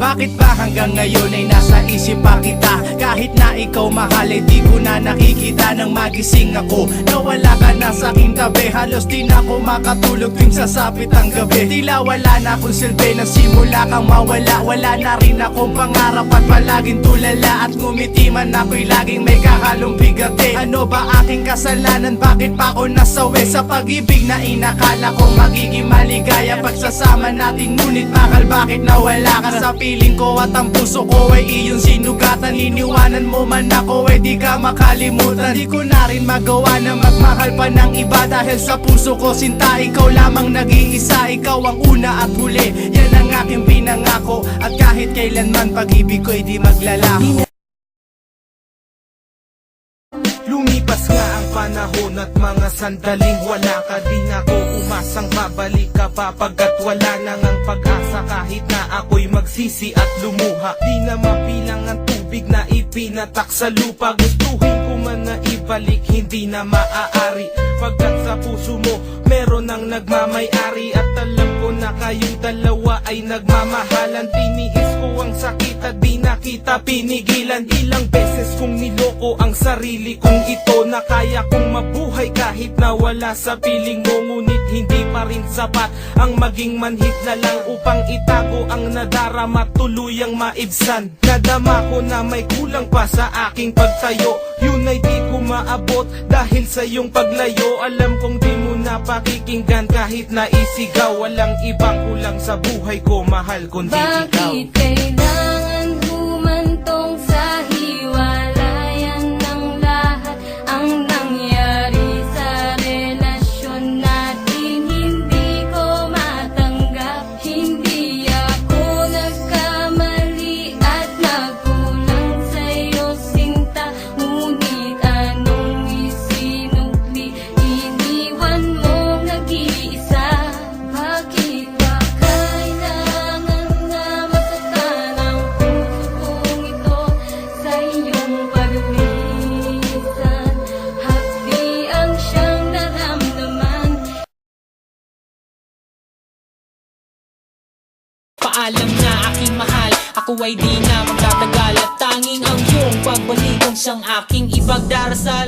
Bakit ba hanggang ngayon ay nasa isip pa kita? Kahit na ikaw mahal ay di ko na nakikita. Nang magising ako, nawala ka na sa aking tabi. Halos di na ako makatulog tuwing sasapit ang gabi. Tila wala na akong silbi, nagsimula kang mawala. Wala na rin akong pangarap at palaging tulala. At ngumiti man ako'y laging may kahalong bigati. Ano ba aking kasalanan? Bakit pa ako nasawi sa pag-ibig na inakala ko magiging maligaya? Pagsasama natin ngunit bakal bakit nawala ka? Sa piling ko at ang puso ko ay iyong sinugatan. Iniwanan mo man ako ay di ka makalimutan. Di ko na rin magawa na magmahal pa ng iba. Dahil sa puso ko sinta, ikaw lamang nag-iisa. Ikaw ang una at huli, yan ang aking pinangako. At kahit kailanman pag-ibig ko'y di maglalaho. Lumipas nga ang panahon at mga sandaling wala ka. Di na ko umasang babalik ka pa, pagkat wala nang ang pag-asa. Kahit na ako'y magsisi at lumuha, di na mapilang ang tubig na ipinatak sa lupa. Gustuhin ko man na ibalik, hindi na maaari, pagkat sa puso mo meron ang nagmamay-ari. At alam ko na kayong dalawa ay nagmamahalan. Tiniis ko ang sakit at di na kita pinigilan. Ilang beses kong niloko ang sarili kong ito, na kaya kong mabuhay kahit na wala sa piling mo. Ngunit hindi pa rin sapat ang maging manhid na lang upang itago ang nadarama, tuluyang maibsan. Nadama ko na may kulang pa sa aking pagtayo, yun ay di ko maabot dahil sa iyong paglayo. Alam kong di mo na pakikinggan kahit na isigaw. Walang ibang kulang sa buhay ko, mahal, kundi ikaw. Bakit kailangan humantong sa hiwalayan ng lahat ang nangyari sa relasyon natin? Hindi ko matanggap, hindi ako nagkamali at nagkulang sa'yo sinta. Ngunit anong isinukli, iniwan mong nag-iisa. Bakit ba kailangan na masaktan ang puso kong ito sa iyong paglisan? Hapdi ang siyang naramdaman. Paalam na aking mahal, ako ay di na magtatagal. At tanging ang iyong pagbalik ang siyang aking ipagdarasal.